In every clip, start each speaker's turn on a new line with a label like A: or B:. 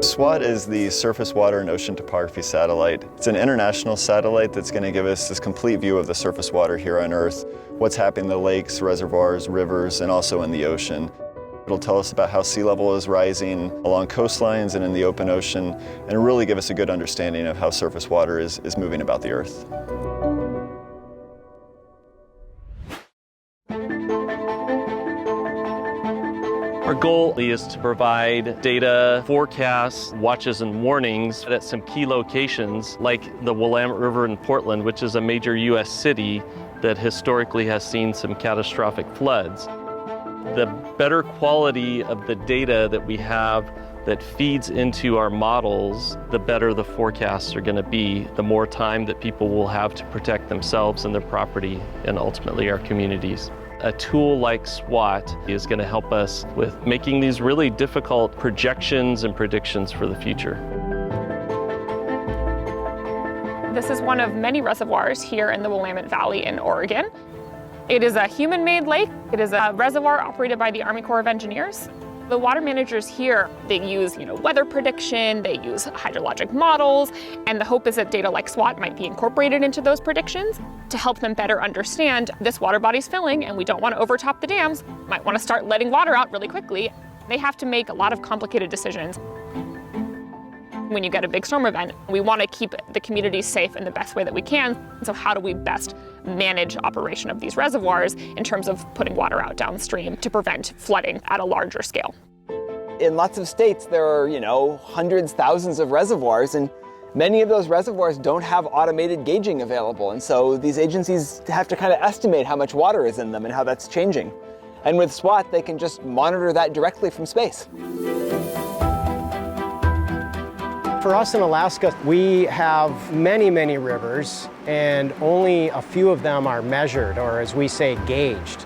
A: SWOT is the Surface Water and Ocean Topography Satellite. It's an international satellite that's going to give us this complete view of the surface water here on Earth, what's happening in the lakes, reservoirs, rivers, and also in the ocean. It'll tell us about how sea level is rising along coastlines and in the open ocean, and really give us a good understanding of how surface water is moving about the Earth.
B: Our goal is to provide data, forecasts, watches, and warnings at some key locations like the Willamette River in Portland, which is a major U.S. city that historically has seen some catastrophic floods. The better quality of the data that we have that feeds into our models, the better the forecasts are going to be, the more time that people will have to protect themselves and their property and ultimately our communities. A tool like SWOT is going to help us with making these really difficult projections and predictions for the future.
C: This is one of many reservoirs here in the Willamette Valley in Oregon. It is a human-made lake. It is a reservoir operated by the Army Corps of Engineers. The water managers here, they use weather prediction, they use hydrologic models, and the hope is that data like SWOT might be incorporated into those predictions to help them better understand this water body's filling and we don't want to overtop the dams, might want to start letting water out really quickly. They have to make a lot of complicated decisions. When you get a big storm event, we want to keep the community safe in the best way that we can. So how do we best manage operation of these reservoirs in terms of putting water out downstream to prevent flooding at a larger scale?
D: In lots of states, there are, hundreds, thousands of reservoirs, and many of those reservoirs don't have automated gauging available. And so these agencies have to kind of estimate how much water is in them and how that's changing. And with SWOT, they can just monitor that directly from space.
E: For us in Alaska, we have many, many rivers, and only a few of them are measured, or as we say, gauged.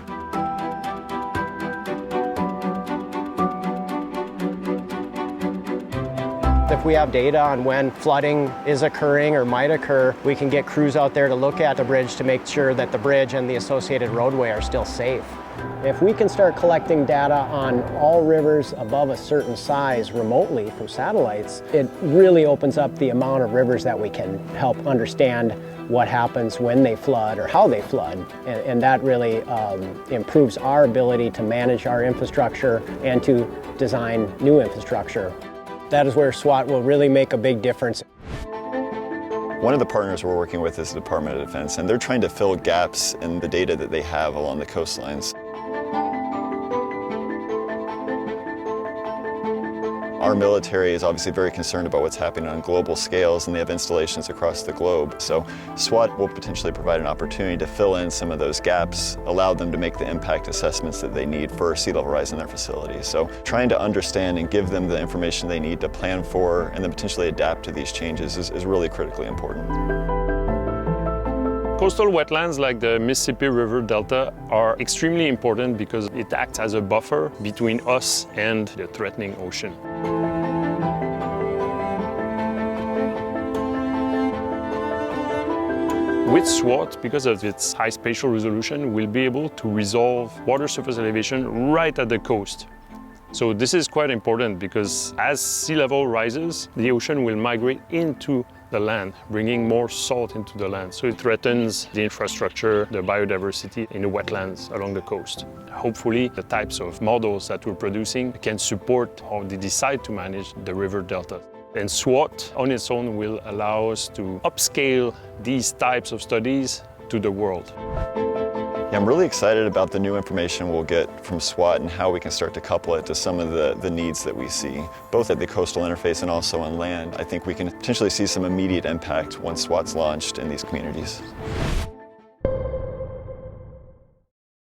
E: If we have data on when flooding is occurring or might occur, we can get crews out there to look at the bridge to make sure that the bridge and the associated roadway are still safe. If we can start collecting data on all rivers above a certain size remotely from satellites, it really opens up the amount of rivers that we can help understand what happens when they flood or how they flood. And that really improves our ability to manage our infrastructure and to design new infrastructure. That is where SWOT will really make a big difference.
A: One of the partners we're working with is the Department of Defense, and they're trying to fill gaps in the data that they have along the coastlines. Our military is obviously very concerned about what's happening on global scales, and they have installations across the globe. So SWOT will potentially provide an opportunity to fill in some of those gaps, allow them to make the impact assessments that they need for sea level rise in their facilities. So trying to understand and give them the information they need to plan for and then potentially adapt to these changes is really critically important.
F: Coastal wetlands like the Mississippi River Delta are extremely important because it acts as a buffer between us and the threatening ocean. With SWOT, because of its high spatial resolution, we'll be able to resolve water surface elevation right at the coast. So this is quite important because as sea level rises, the ocean will migrate into the land, bringing more salt into the land. So it threatens the infrastructure, the biodiversity in the wetlands along the coast. Hopefully, the types of models that we're producing can support how they decide to manage the river delta. And SWOT on its own will allow us to upscale these types of studies to the world.
A: Yeah, I'm really excited about the new information we'll get from SWOT and how we can start to couple it to some of the needs that we see, both at the coastal interface and also on land. I think we can potentially see some immediate impact once SWOT's launched in these communities.